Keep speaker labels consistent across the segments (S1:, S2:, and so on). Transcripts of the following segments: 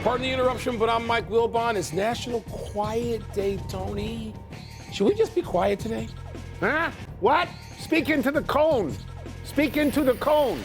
S1: Pardon the interruption, but I'm Mike Wilbon. It's National Quiet Day, Tony. Should we just be quiet today?
S2: Huh? What? Speak into the cone. Speak into the cone.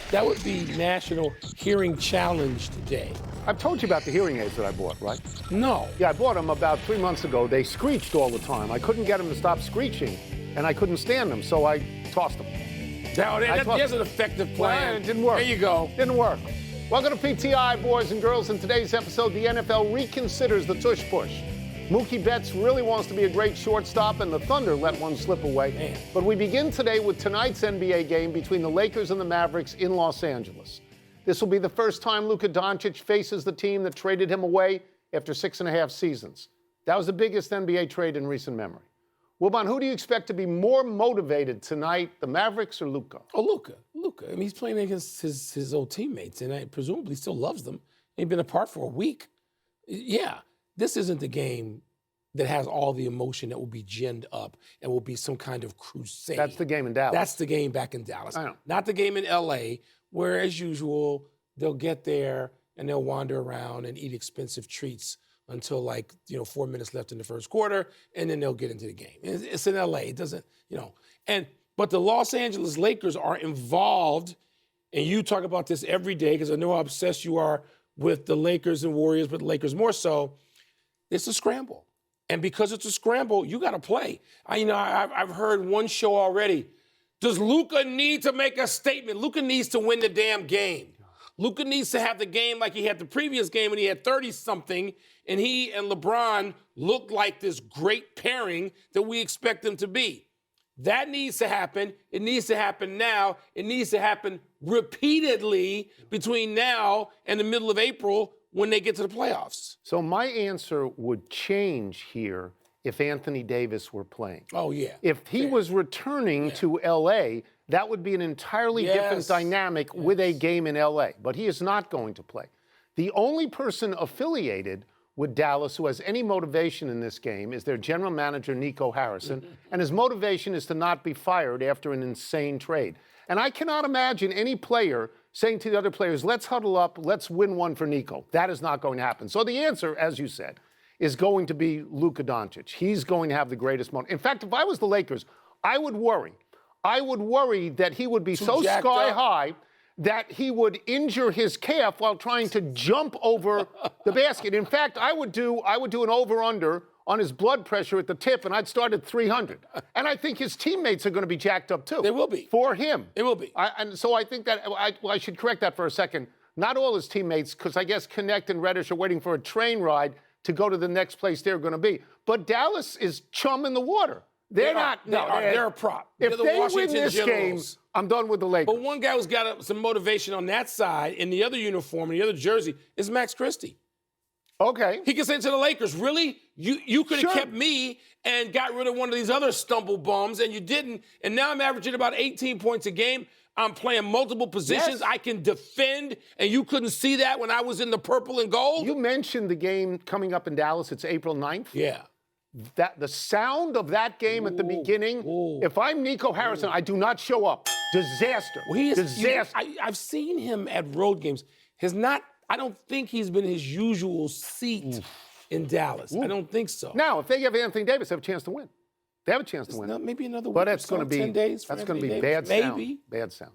S1: That would be National Hearing Challenge today.
S2: I've told you about the hearing aids that I bought, right?
S1: No.
S2: Yeah, I bought them about 3 months ago. They screeched all the time. I couldn't get them to stop screeching, and I couldn't stand them, so I tossed them.
S1: There's an effective plan.
S2: Well, it didn't work.
S1: There you go.
S2: Didn't work. Welcome to PTI, boys and girls. In today's episode, the NFL reconsiders the tush push. Mookie Betts really wants to be a great shortstop, and the Thunder let one slip away.
S1: Man.
S2: But we begin today with tonight's NBA game between the Lakers and the Mavericks in Los Angeles. This will be the first time Luka Doncic faces the team that traded him away after 6.5 seasons. That was the biggest NBA trade in recent memory. Wilbon, who do you expect to be more motivated tonight, the Mavericks or Luka?
S1: Oh, Luka. I mean, he's playing against his old teammates, and I presumably still loves them. They've been apart for a week. Yeah, this isn't the game that has all the emotion that will be ginned up and will be some kind of crusade.
S2: That's the game in Dallas.
S1: That's the game back in Dallas.
S2: I know.
S1: Not the game in L.A., where, as usual, they'll get there and they'll wander around and eat expensive treats until 4 minutes left in the first quarter, and then they'll get into the game. It's in L.A. It doesn't, But the Los Angeles Lakers are involved, and you talk about this every day because I know how obsessed you are with the Lakers and Warriors, but the Lakers more so. It's a scramble. And because it's a scramble, you got to play. I've heard one show already. Does Luka need to make a statement? Luka needs to win the damn game. Luka needs to have the game like he had the previous game when he had 30-something, and he and LeBron looked like this great pairing that we expect them to be. That needs to happen. It needs to happen now. It needs to happen repeatedly between now and the middle of April when they get to the playoffs.
S2: So my answer would change here if Anthony Davis were playing.
S1: Oh, yeah.
S2: If he was returning to L.A., that would be an entirely different dynamic with a game in L.A., but he is not going to play. The only person affiliated with Dallas who has any motivation in this game is their general manager, Nico Harrison, and his motivation is to not be fired after an insane trade. And I cannot imagine any player saying to the other players, let's huddle up, let's win one for Nico. That is not going to happen. So the answer, as you said, is going to be Luka Doncic. He's going to have the greatest moment. In fact, if I was the Lakers, I would worry. I would worry that he would be so sky high that he would injure his calf while trying to jump over the basket. In fact, I would do an over-under on his blood pressure at the tip, and I'd start at 300. And I think his teammates are going to be jacked up, too.
S1: They will be.
S2: For him.
S1: They will be.
S2: And so I think that I should correct that for a second. Not all his teammates, because I guess Connect and Reddish are waiting for a train ride to go to the next place they're going to be. But Dallas is chum in the water. They're
S1: a prop.
S2: If
S1: the
S2: they
S1: Washington
S2: win this
S1: Generals.
S2: game, I'm done with the Lakers.
S1: But one guy who's got some motivation on that side in the other uniform, in the other jersey, is Max Christie.
S2: Okay.
S1: He can say to the Lakers, really? You could have kept me and got rid of one of these other stumble bums, and you didn't. And now I'm averaging about 18 points a game. I'm playing multiple positions.
S2: Yes.
S1: I can defend, and you couldn't see that when I was in the purple and gold?
S2: You mentioned the game coming up in Dallas. It's April 9th.
S1: Yeah.
S2: That the sound of that game at the beginning, if I'm Nico Harrison, I do not show up. Disaster.
S1: Well,
S2: disaster.
S1: I've seen him at road games. I don't think he's been his usual seat in Dallas. I don't think so.
S2: Now, if they give Anthony Davis, they have a chance to win. They have a chance to win.
S1: Maybe another week.
S2: But that's going to be
S1: 10 days.
S2: That's going to be
S1: Davis.
S2: bad sound.
S1: Maybe.
S2: Bad sound.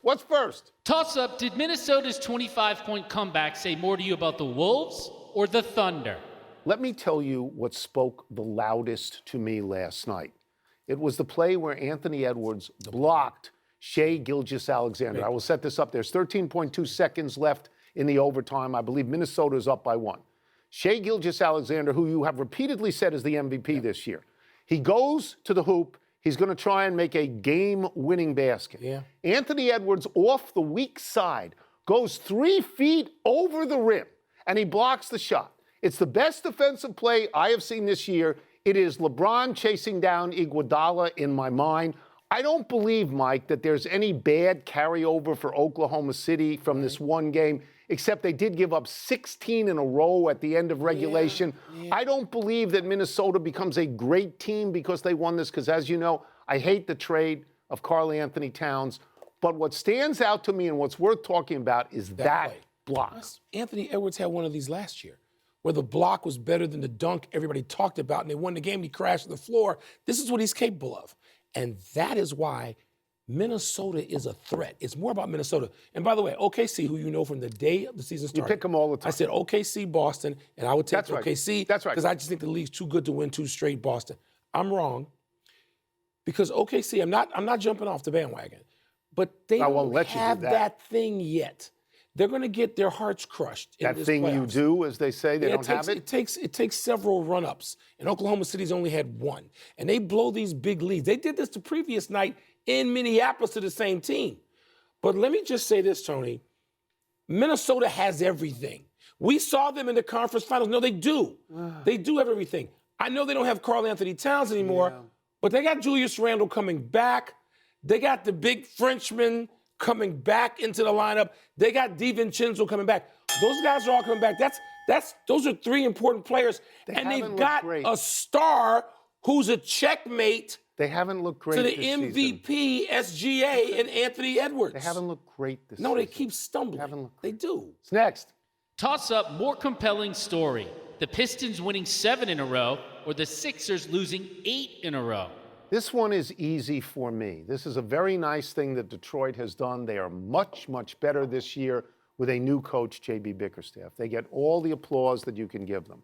S2: What's first?
S3: Toss up. Did Minnesota's 25-point comeback say more to you about the Wolves or the Thunder?
S2: Let me tell you what spoke the loudest to me last night. It was the play where Anthony Edwards blocked Shai Gilgeous-Alexander. I will set this up. There's 13.2 seconds left in the overtime. I believe Minnesota is up by 1. Shai Gilgeous-Alexander, who you have repeatedly said is the MVP this year, he goes to the hoop. He's going to try and make a game-winning basket.
S1: Yeah.
S2: Anthony Edwards, off the weak side, goes 3 feet over the rim, and he blocks the shot. It's the best defensive play I have seen this year. It is LeBron chasing down Iguodala in my mind. I don't believe, Mike, that there's any bad carryover for Oklahoma City from this one game, except they did give up 16 in a row at the end of regulation. I don't believe that Minnesota becomes a great team because they won this, because, as you know, I hate the trade of Karl Anthony Towns. But what stands out to me and what's worth talking about is that block.
S1: Anthony Edwards had one of these last year, where the block was better than the dunk everybody talked about, and they won the game and he crashed to the floor. This is what he's capable of. And that is why Minnesota is a threat. It's more about Minnesota. And by the way, OKC, who you know from the day of the season started.
S2: You pick them all the time.
S1: I said OKC, Boston, and I would take OKC.
S2: That's right.
S1: Because I just think the league's too good to win 2 straight Boston. I'm wrong. Because OKC, I'm not jumping off the bandwagon. But they don't have that thing yet. They're going to get their hearts crushed.
S2: That thing you do, as they say, they don't have it?
S1: It takes several run-ups. And Oklahoma City's only had one. And they blow these big leads. They did this the previous night in Minneapolis to the same team. But let me just say this, Tony. Minnesota has everything. We saw them in the conference finals. No, they do. They do have everything. I know they don't have Karl Anthony Towns anymore, but they got Julius Randle coming back. They got the big Frenchman coming back into the lineup. They got DiVincenzo coming back. Those guys are all coming back. Those are 3 important players. And they've got a star who's a checkmate.
S2: They haven't looked great
S1: to the
S2: this
S1: MVP, SGA, and Anthony Edwards.
S2: They haven't looked great this season.
S1: No, they keep stumbling. They do.
S2: What's next?
S3: Toss up more compelling story. The Pistons winning 7 in a row or the Sixers losing 8 in a row.
S2: This one is easy for me. This is a very nice thing that Detroit has done. They are much, much better this year with a new coach, J.B. Bickerstaff. They get all the applause that you can give them.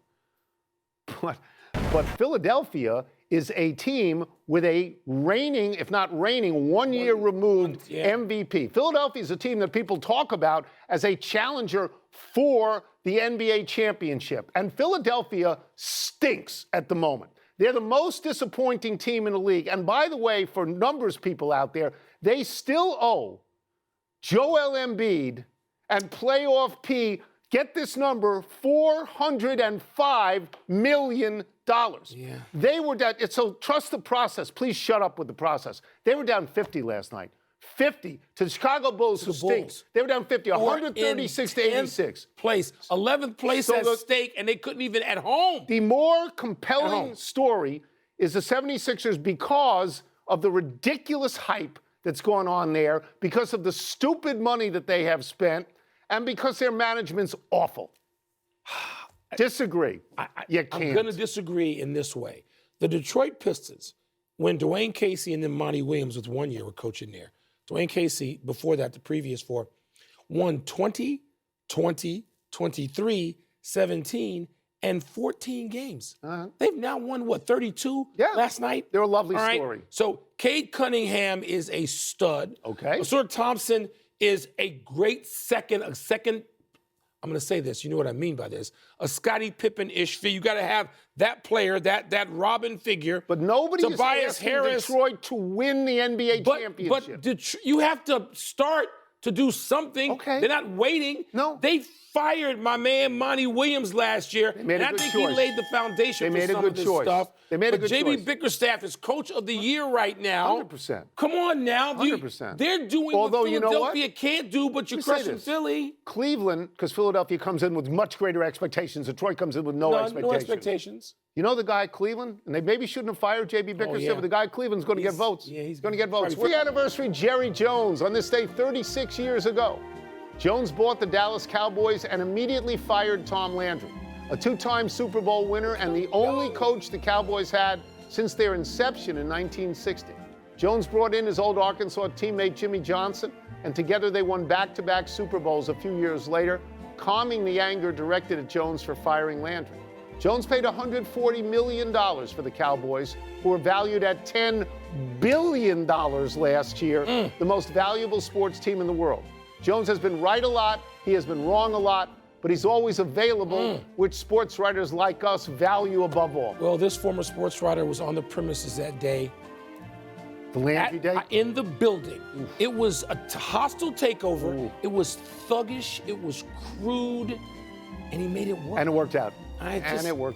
S2: But Philadelphia is a team with a reigning, if not reigning, 1 year removed MVP. Philadelphia is a team that people talk about as a challenger for the NBA championship. And Philadelphia stinks at the moment. They're the most disappointing team in the league. And by the way, for numbers people out there, they still owe Joel Embiid and playoff P, get this number, $405 million.
S1: Yeah.
S2: They were down, so trust the process. Please shut up with the process. They were down 50 last night. 50 to the Chicago Bulls, who stinks. They were down 50, 136 to 86.
S1: Place, 11th place at stake, and they couldn't even at home.
S2: The more compelling story is the 76ers because of the ridiculous hype that's going on there, because of the stupid money that they have spent, and because their management's awful. Disagree. You can't.
S1: I'm going to disagree in this way. The Detroit Pistons, when Dwayne Casey and then Monty Williams with 1 year were coaching there, Dwayne Casey, before that, the previous 4, won 20, 20, 23, 17, and 14 games. They've now won, 32 last night?
S2: They're a lovely story.
S1: So Cade Cunningham is a stud.
S2: Okay.
S1: Asur Thompson is a great second, I'm going to say this, you know what I mean by this, a Scottie Pippen-ish figure. You got to have that player, that Robin figure.
S2: But nobody is
S1: Tobias
S2: asking
S1: Harris,
S2: Detroit to win the NBA championship.
S1: But you have to start to do something.
S2: Okay.
S1: They're not waiting.
S2: No.
S1: They fired my man Monty Williams last year.
S2: They made a good
S1: I think
S2: choice.
S1: he laid the foundation for some of this stuff.
S2: They made a
S1: but
S2: good
S1: J.B.
S2: choice.
S1: Bickerstaff is coach of the year right now.
S2: 100%.
S1: Come on now.
S2: 100%.
S1: They're doing
S2: Although,
S1: what
S2: you know
S1: Philadelphia
S2: what?
S1: can't do, but you're
S2: Let me say
S1: crushing
S2: this.
S1: Philly.
S2: Cleveland, because Philadelphia comes in with much greater expectations. Detroit comes in with no expectations.
S1: No expectations.
S2: You know the guy at Cleveland? And they maybe shouldn't have fired J.B. Bickerstaff, but the guy at Cleveland's going to get votes.
S1: Yeah, he's
S2: going to get votes.
S1: probably-
S2: For the anniversary, Jerry Jones, on this day 36 years ago. Jones bought the Dallas Cowboys and immediately fired Tom Landry, a 2-time Super Bowl winner and the only coach the Cowboys had since their inception in 1960. Jones brought in his old Arkansas teammate Jimmy Johnson, and together they won back-to-back Super Bowls a few years later, calming the anger directed at Jones for firing Landry. Jones paid $140 million for the Cowboys, who were valued at $10 billion last year, the most valuable sports team in the world. Jones has been right a lot, he has been wrong a lot, but he's always available, which sports writers like us value above all.
S1: Well, this former sports writer was on the premises that day.
S2: The Landry day?
S1: In the building. It was a hostile takeover. It was thuggish. It was crude. And he made it work.
S2: And it worked out.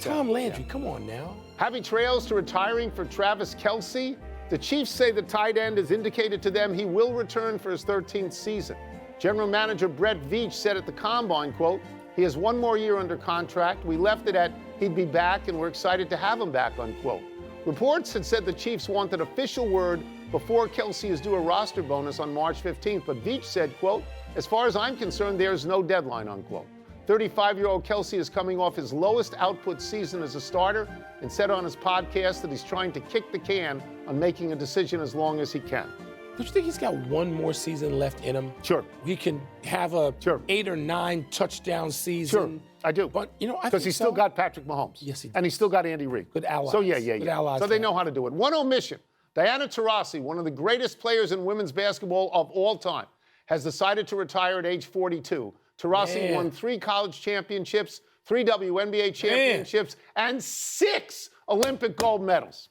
S1: Tom Landry, come on now.
S2: Happy trails to retiring for Travis Kelce. The Chiefs say the tight end has indicated to them he will return for his 13th season. General Manager Brett Veach said at the Combine, quote, he has 1 more year under contract. We left it at he'd be back and we're excited to have him back, unquote. Reports had said the Chiefs wanted official word before Kelce is due a roster bonus on March 15th, but Veach said, quote, As far as I'm concerned, there's no deadline, unquote. 35-year-old Kelce is coming off his lowest output season as a starter and said on his podcast that he's trying to kick the can on making a decision as long as he can.
S1: Don't you think he's got one more season left in him?
S2: Sure.
S1: He can have a 8 or 9 touchdown season.
S2: Sure, I do.
S1: But, I think
S2: because he's still got Patrick Mahomes.
S1: Yes, he does.
S2: And he's still got Andy Reid.
S1: Good allies.
S2: So, yeah.
S1: Good allies.
S2: So they know how to do it. One omission. Diana Taurasi, one of the greatest players in women's basketball of all time, has decided to retire at age 42. Taurasi won 3 college championships, 3 WNBA championships, and 6 Olympic gold medals.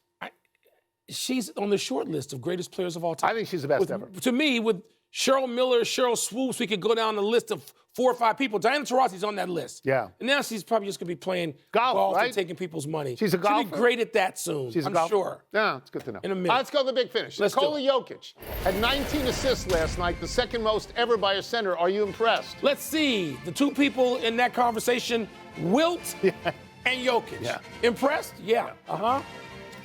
S1: She's on the short list of greatest players of all time.
S2: I think she's the best ever.
S1: To me, with Cheryl Miller, Cheryl Swoops, we could go down the list of 4 or 5 people. Diana Taurasi's on that list.
S2: Yeah.
S1: And now she's probably just going to be playing
S2: golf, right?
S1: and taking people's money.
S2: She's a golfer.
S1: She'll be great at that soon.
S2: She's a
S1: I'm
S2: golfer.
S1: sure.
S2: Yeah, it's good to know.
S1: In a minute.
S2: All right, let's go to the big finish. Nikola Jokic had 19 assists last night, the second most ever by a center. Are you impressed?
S1: Let's see. The 2 people in that conversation, Wilt and Jokic.
S2: Yeah.
S1: Impressed? Yeah. Uh-huh.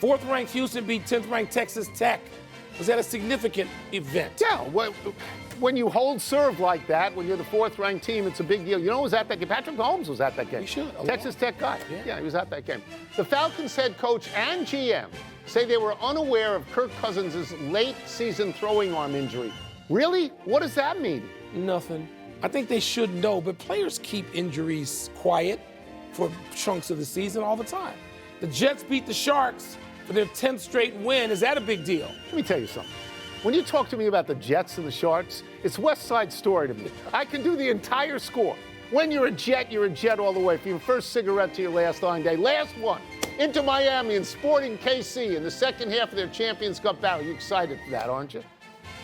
S1: 4th-ranked Houston beat 10th-ranked Texas Tech. Was that a significant event?
S2: Yeah. When you hold serve like that, when you're the 4th-ranked team, it's a big deal. You know who was at that game? Patrick Mahomes was at that game.
S1: He should.
S2: Texas Tech guy. Yeah, he was at that game. The Falcons head coach and GM say they were unaware of Kirk Cousins' late-season throwing arm injury. Really? What does that mean?
S1: Nothing. I think they should know, but players keep injuries quiet for chunks of the season all the time. The Jets beat the Sharks for their 10th straight win. Is that a big deal?
S2: Let me tell you something. When you talk to me about the Jets and the Sharks, it's West Side Story to me. I can do the entire score. When you're a Jet all the way. From your first cigarette to your last line day. Last one, into Miami and Sporting KC in the second half of their Champions Cup battle. You're excited for that, aren't you?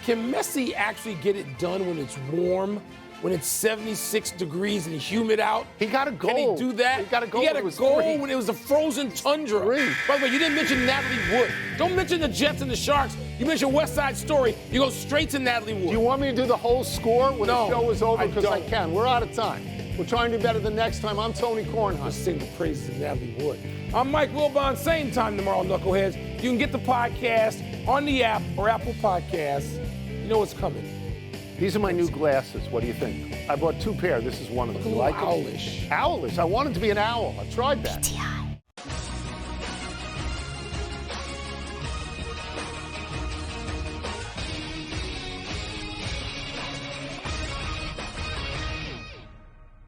S1: Can Messi actually get it done when it's warm? When it's 76 degrees and humid out?
S2: He got a goal.
S1: Can he do that?
S2: He got a goal.
S1: He got a goal when it was a frozen tundra. By the way, you didn't mention Natalie Wood. Don't mention the Jets and the Sharks. You mentioned West Side Story. You go straight to Natalie Wood.
S2: Do you want me to do the whole score when the show is over? Because I can. We're out of time. We're trying to do better the next time. I'm Tony Kornheiser.
S1: Let's sing the praises of Natalie Wood. I'm Mike Wilbon. Same time tomorrow, Knuckleheads. You can get the podcast on the app or Apple Podcasts. You know what's coming.
S2: These are my new glasses. What do you think? I bought 2 pairs. This is one of them.
S1: Look a little owlish.
S2: Owlish? I wanted to be an owl. I tried that.
S4: PTI.